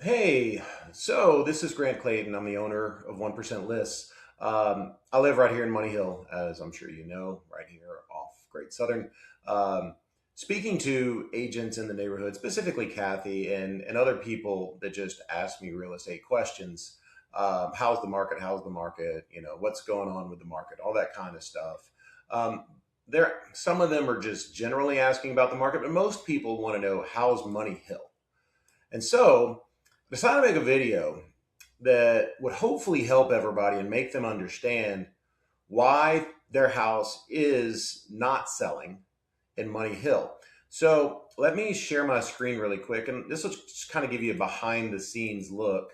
Hey, so this is Grant Clayton. I'm the owner of 1% Lists. I live right here in Money Hill, as I'm sure you know, right here off Great Southern. Um, Speaking to agents in the neighborhood, specifically Kathy and other people that just ask me real estate questions. How's the market? How's the market? What's going on with the market? All that kind of stuff. Um, some of them are just generally asking about the market, but most people want to know how's Money Hill. And so I decided to make a video that would hopefully help everybody and make them understand why their house is not selling in Money Hill. So let me share my screen really quick, and this will just kind of give you a behind the scenes look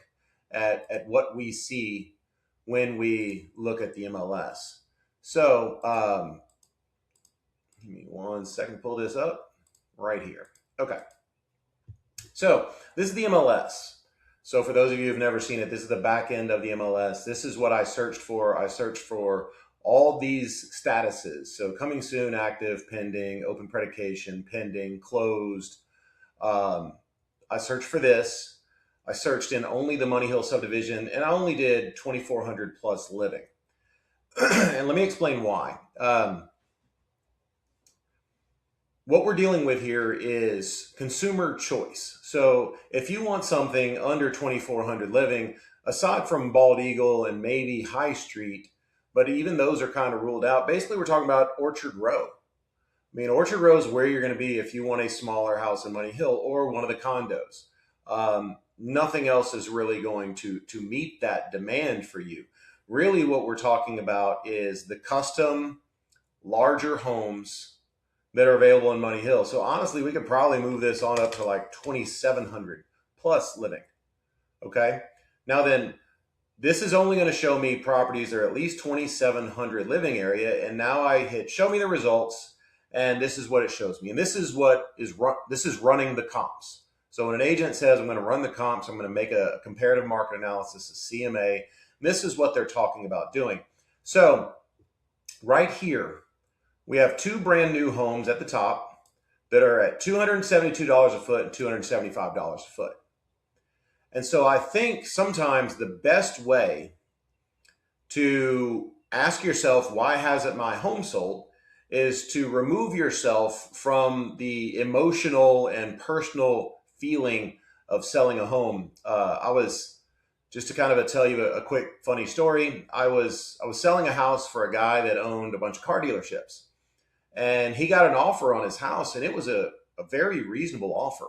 at what we see when we look at the MLS. So give me 1 second to pull this up right here. Okay. So this is the MLS. So for those of you who've never seen it, this is the back end of the MLS. This is what I searched for. I searched for all these statuses. So coming soon, active, pending, open predication, pending, closed. Um, I searched for this. I searched in only the Money Hill subdivision, and I only did 2,400 plus living. And let me explain why. What we're dealing with here is consumer choice. So if you want something under 2,400 living, aside from Bald Eagle and maybe High Street, but even those are kind of ruled out. Basically, we're talking about Orchard Row. I mean, Orchard Row is where you're going to be if you want a smaller house in Money Hill or one of the condos. Nothing else is really going to meet that demand for you. Really, what we're talking about is the custom, larger homes that are available in Money Hill. So honestly, we could probably move this on up to like 2,700 plus living. Okay. Now then, this is only going to show me properties that are at least 2,700 living area. And now I hit show me the results, and this is what it shows me. And this is what this is running the comps. So when an agent says I'm going to run the comps, I'm going to make a comparative market analysis, a CMA. This is what they're talking about doing. So right here, we have two brand new homes at the top that are at $272 a foot and $275 a foot. And so I think sometimes the best way to ask yourself, why hasn't my home sold, is to remove yourself from the emotional and personal feeling of selling a home. I was just to kind of tell you a quick funny story. I was selling a house for a guy that owned a bunch of car dealerships, and he got an offer on his house, and it was a very reasonable offer.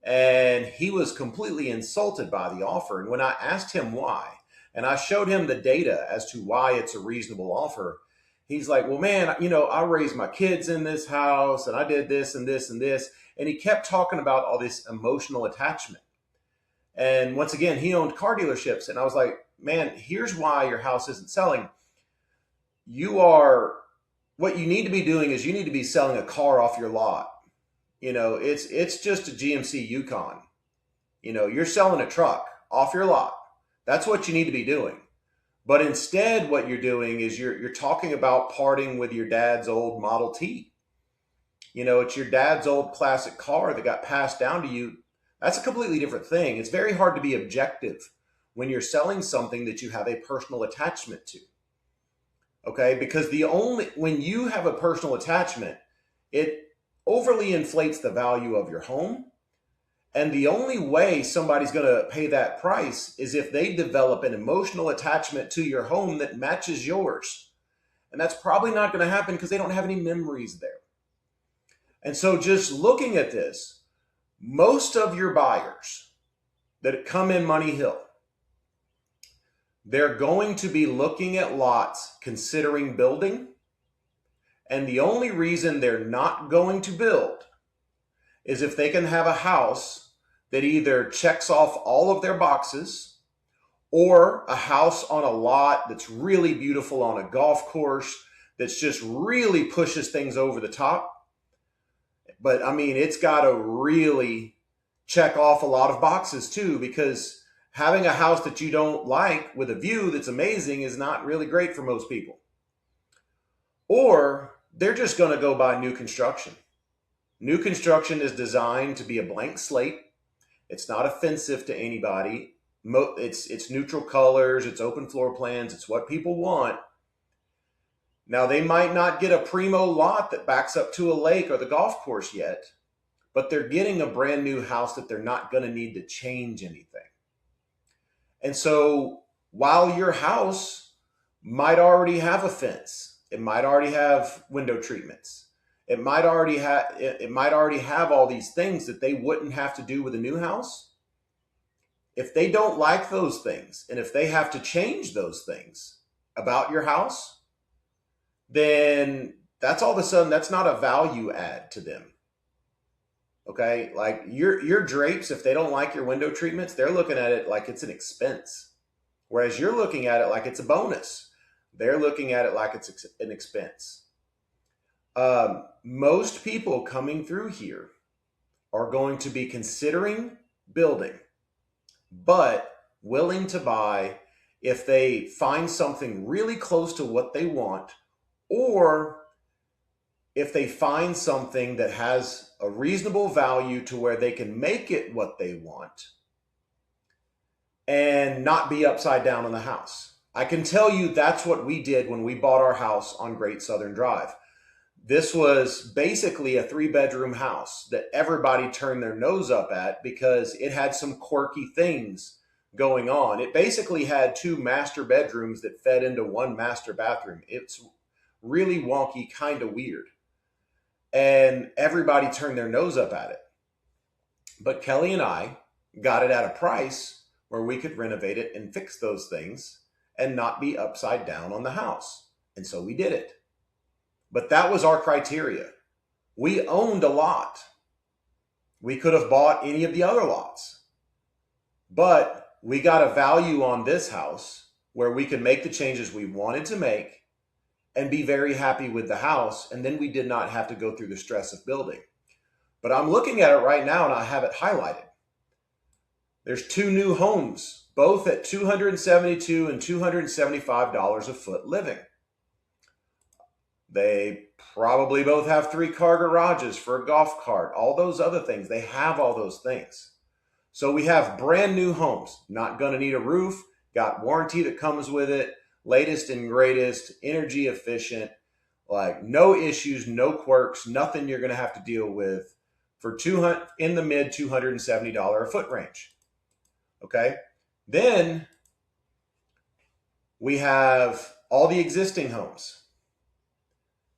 And he was completely insulted by the offer. And when I asked him why, and I showed him the data as to why it's a reasonable offer, he's like, well, man, I raised my kids in this house and I did this and this and this. And he kept talking about all this emotional attachment. And once again, he owned car dealerships. And I was like, man, here's why your house isn't selling. You are, what you need to be doing is you need to be selling a car off your lot. It's just a GMC Yukon. You're selling a truck off your lot. That's what you need to be doing. But instead, what you're doing is you're talking about parting with your dad's old Model T. It's your dad's old classic car that got passed down to you. That's a completely different thing. It's very hard to be objective when you're selling something that you have a personal attachment to. Okay? Because when you have a personal attachment, it overly inflates the value of your home. And the only way somebody's going to pay that price is if they develop an emotional attachment to your home that matches yours. And that's probably not going to happen because they don't have any memories there. And so, just looking at this, most of your buyers that come in Money Hill, they're going to be looking at lots considering building. And the only reason they're not going to build is if they can have a house that either checks off all of their boxes, or a house on a lot that's really beautiful on a golf course that's just really pushes things over the top. But I mean, it's got to really check off a lot of boxes too, because having a house that you don't like with a view that's amazing is not really great for most people. Or they're just going to go buy new construction. New construction is designed to be a blank slate. It's not offensive to anybody. It's neutral colors, it's open floor plans, it's what people want. Now, they might not get a primo lot that backs up to a lake or the golf course yet, but they're getting a brand new house that they're not going to need to change anything. And so while your house might already have a fence, it might already have window treatments, it might already have all these things that they wouldn't have to do with a new house. If they don't like those things, and if they have to change those things about your house, then that's all of a sudden, that's not a value add to them. Okay, like your drapes, if they don't like your window treatments, they're looking at it like it's an expense. Whereas you're looking at it like it's a bonus. They're looking at it like it's an expense. Most people coming through here are going to be considering building, but willing to buy if they find something really close to what they want, or if they find something that has a reasonable value to where they can make it what they want and not be upside down on the house. I can tell you that's what we did when we bought our house on Great Southern Drive. This was basically a 3-bedroom house that everybody turned their nose up at because it had some quirky things going on. It basically had 2 master bedrooms that fed into 1 master bathroom. It's really wonky, kind of weird. And everybody turned their nose up at it. But Kelly and I got it at a price where we could renovate it and fix those things and not be upside down on the house. And so we did it. But that was our criteria. We owned a lot. We could have bought any of the other lots. But we got a value on this house where we could make the changes we wanted to make and be very happy with the house. And then we did not have to go through the stress of building. But I'm looking at it right now and I have it highlighted. There's 2 new homes, both at $272 and $275 a foot living. They probably both have 3-car garages for a golf cart, all those other things. They have all those things. So we have brand new homes, not going to need a roof, got warranty that comes with it, latest and greatest, energy efficient, like no issues, no quirks, nothing you're going to have to deal with for in the mid $270 a foot range. Okay. Then we have all the existing homes.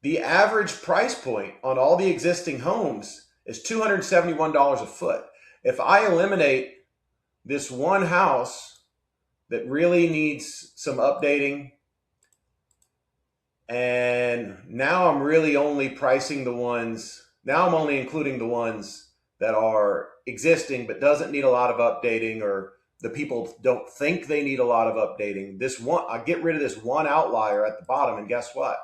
The average price point on all the existing homes is $271 a foot. If I eliminate this one house that really needs some updating, and now I'm really only pricing the ones, now I'm only including the ones that are existing but doesn't need a lot of updating, or the people don't think they need a lot of updating. This one, I get rid of this one outlier at the bottom, and guess what?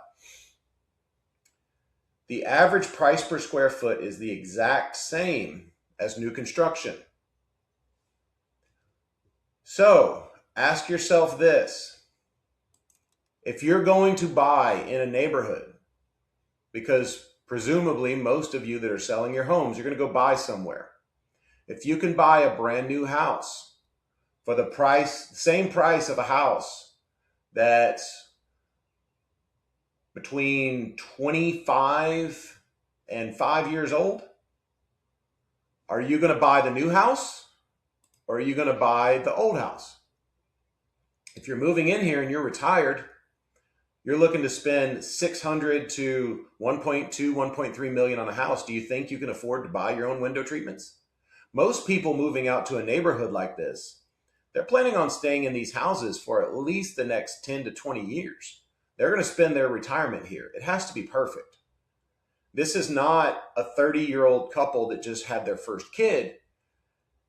The average price per square foot is the exact same as new construction. So ask yourself this: if you're going to buy in a neighborhood, because presumably most of you that are selling your homes, you're going to go buy somewhere. If you can buy a brand new house for the same price of a house that's between 25 and 5 years old, are you going to buy the new house or are you going to buy the old house? If you're moving in here and you're retired, you're looking to spend $600 to $1.2, $1.3 million on a house. Do you think you can afford to buy your own window treatments? Most people moving out to a neighborhood like this, they're planning on staying in these houses for at least the next 10 to 20 years. They're going to spend their retirement here. It has to be perfect. This is not a 30-year-old couple that just had their first kid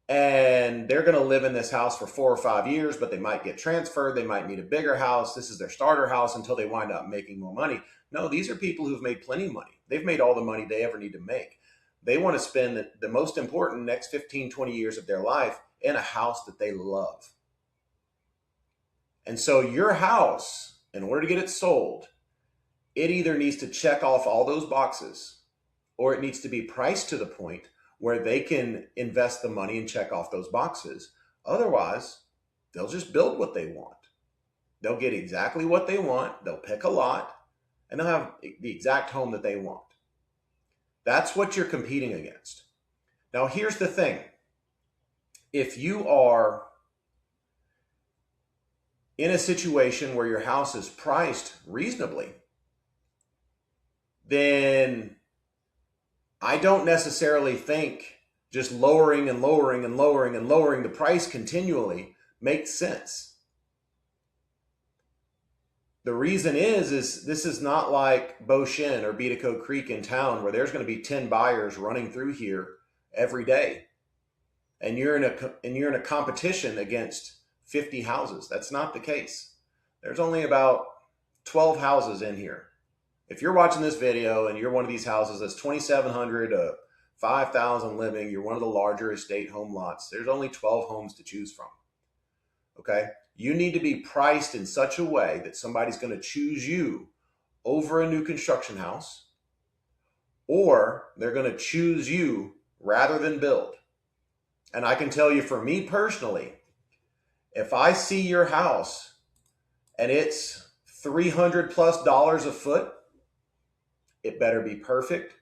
and they're going to live in this house for 4 or 5 years, but they might get transferred. They might need a bigger house. This is their starter house until they wind up making more money. No, these are people who've made plenty of money. They've made all the money they ever need to make. They want to spend the most important next 15, 20 years of their life in a house that they love. And so your house, in order to get it sold, it either needs to check off all those boxes, or it needs to be priced to the point where they can invest the money and check off those boxes. Otherwise, they'll just build what they want. They'll get exactly what they want. They'll pick a lot and they'll have the exact home that they want. That's what you're competing against. Now, here's the thing. If you are in a situation where your house is priced reasonably, then I don't necessarily think just lowering and lowering and lowering and lowering the price continually makes sense. The reason is this is not like Beauchene or Beatico Creek in town where there's going to be 10 buyers running through here every day. And you're in a competition against 50 houses. That's not the case. There's only about 12 houses in here. If you're watching this video and you're one of these houses that's 2,700 to 5,000 living, you're one of the larger estate home lots, there's only 12 homes to choose from. Okay? You need to be priced in such a way that somebody's going to choose you over a new construction house, or they're going to choose you rather than build. And I can tell you, for me personally, if I see your house and it's $300+ a foot, it better be perfect.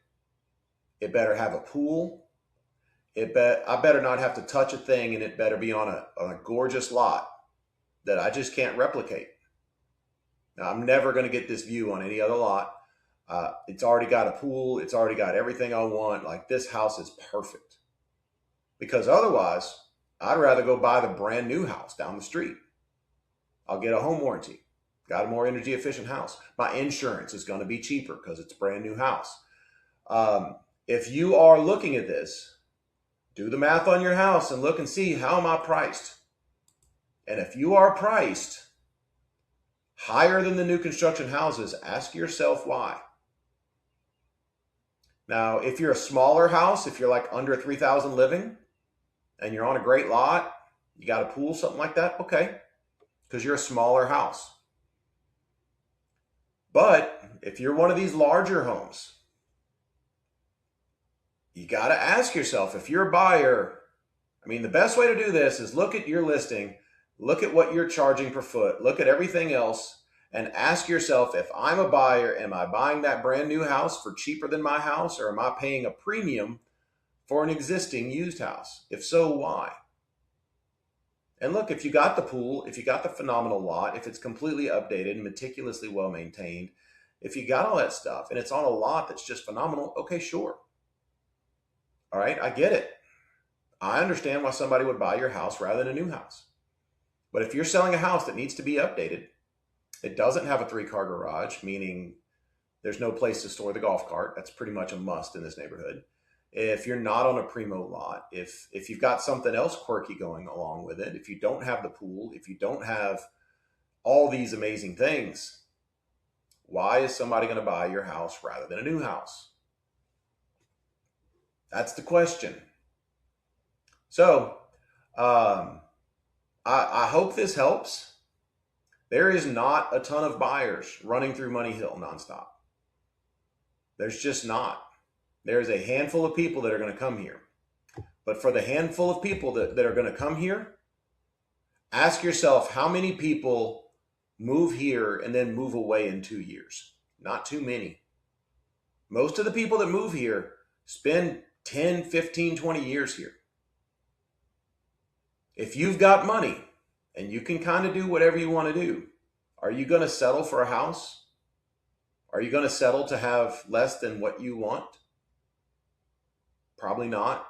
It better have a pool. I better not have to touch a thing, and it better be on a gorgeous lot that I just can't replicate. Now, I'm never going to get this view on any other lot. It's already got a pool. It's already got everything I want. Like, this house is perfect. Because otherwise, I'd rather go buy the brand new house down the street. I'll get a home warranty. Got a more energy efficient house. My insurance is going to be cheaper because it's a brand new house. If you are looking at this, do the math on your house and look and see, how am I priced? And if you are priced higher than the new construction houses, ask yourself why. Now, if you're a smaller house, if you're like under 3,000 living and you're on a great lot, you got a pool, something like that, okay, because you're a smaller house. But if you're one of these larger homes, you got to ask yourself, if you're a buyer, I mean, the best way to do this is look at your listing, look at what you're charging per foot, look at everything else, and ask yourself, if I'm a buyer, am I buying that brand new house for cheaper than my house, or am I paying a premium for an existing used house? If so, why? And look, if you got the pool, if you got the phenomenal lot, if it's completely updated and meticulously well maintained, if you got all that stuff and it's on a lot that's just phenomenal, okay, sure. All right, I get it. I understand why somebody would buy your house rather than a new house. But if you're selling a house that needs to be updated, it doesn't have a 3-car garage, meaning there's no place to store the golf cart. That's pretty much a must in this neighborhood. If you're not on a primo lot, if you've got something else quirky going along with it, if you don't have the pool, if you don't have all these amazing things, why is somebody going to buy your house rather than a new house? That's the question. So I hope this helps. There is not a ton of buyers running through Money Hill nonstop. There's just not. There's a handful of people that are going to come here. But for the handful of people that are going to come here, ask yourself, how many people move here and then move away in 2 years? Not too many. Most of the people that move here spend 10, 15, 20 years here. If you've got money and you can kind of do whatever you want to do, are you going to settle for a house? Are you going to settle to have less than what you want? Probably not.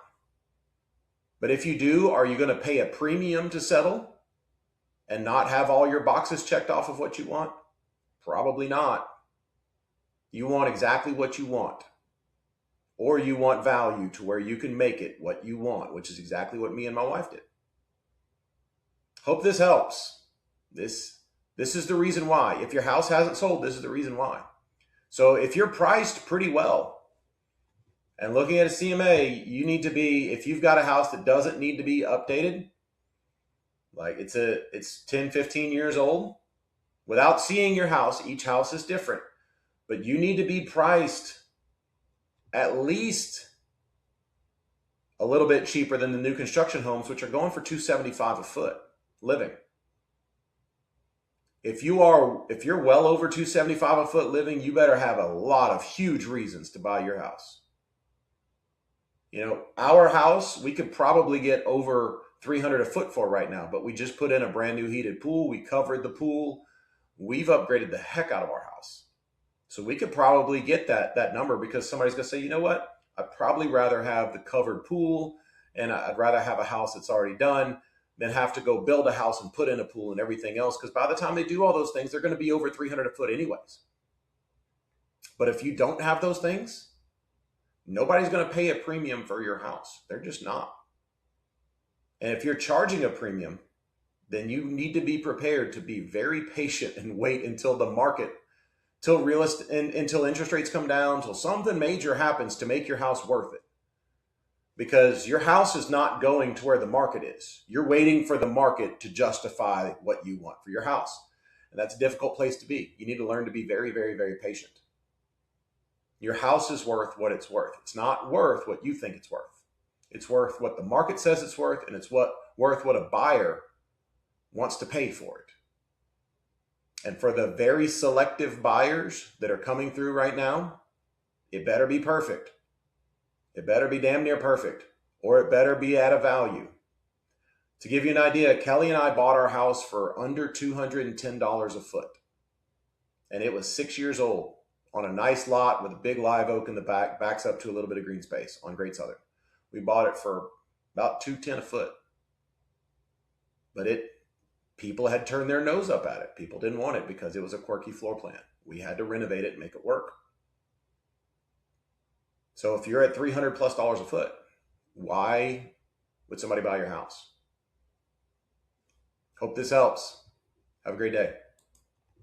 But if you do, are you going to pay a premium to settle and not have all your boxes checked off of what you want? Probably not. You want exactly what you want. Or you want value to where you can make it what you want, which is exactly what me and my wife did. Hope this helps. This is the reason why. If your house hasn't sold, this is the reason why. So if you're priced pretty well and looking at a CMA, you need to be, if you've got a house that doesn't need to be updated, like it's 10, 15 years old, without seeing your house, each house is different, but you need to be priced at least a little bit cheaper than the new construction homes, which are going for $275 a foot living. If you're well over $275 a foot living, you better have a lot of huge reasons to buy your house. Our house, we could probably get over $300 a foot for right now, but we just put in a brand new heated pool. We covered the pool. We've upgraded the heck out of our house. So we could probably get that number, because somebody's going to say, you know what? I'd probably rather have the covered pool, and I'd rather have a house that's already done than have to go build a house and put in a pool and everything else. Because by the time they do all those things, they're going to be over $300 a foot anyways. But if you don't have those things, nobody's going to pay a premium for your house. They're just not. And if you're charging a premium, then you need to be prepared to be very patient and wait until the market, until interest rates come down, until something major happens to make your house worth it. Because your house is not going to where the market is. You're waiting for the market to justify what you want for your house. And that's a difficult place to be. You need to learn to be very, very, very patient. Your house is worth what it's worth. It's not worth what you think it's worth. It's worth what the market says it's worth, and it's worth what a buyer wants to pay for it. And for the very selective buyers that are coming through right now, it better be perfect. It better be damn near perfect, or it better be at a value. To give you an idea, Kelly and I bought our house for under $210 a foot. And it was 6 years old, on a nice lot with a big live oak in the back, backs up to a little bit of green space on Great Southern. We bought it for about $210 a foot. But people had turned their nose up at it. People didn't want it because it was a quirky floor plan. We had to renovate it and make it work. So if you're at $300+ a foot, why would somebody buy your house? Hope this helps. Have a great day.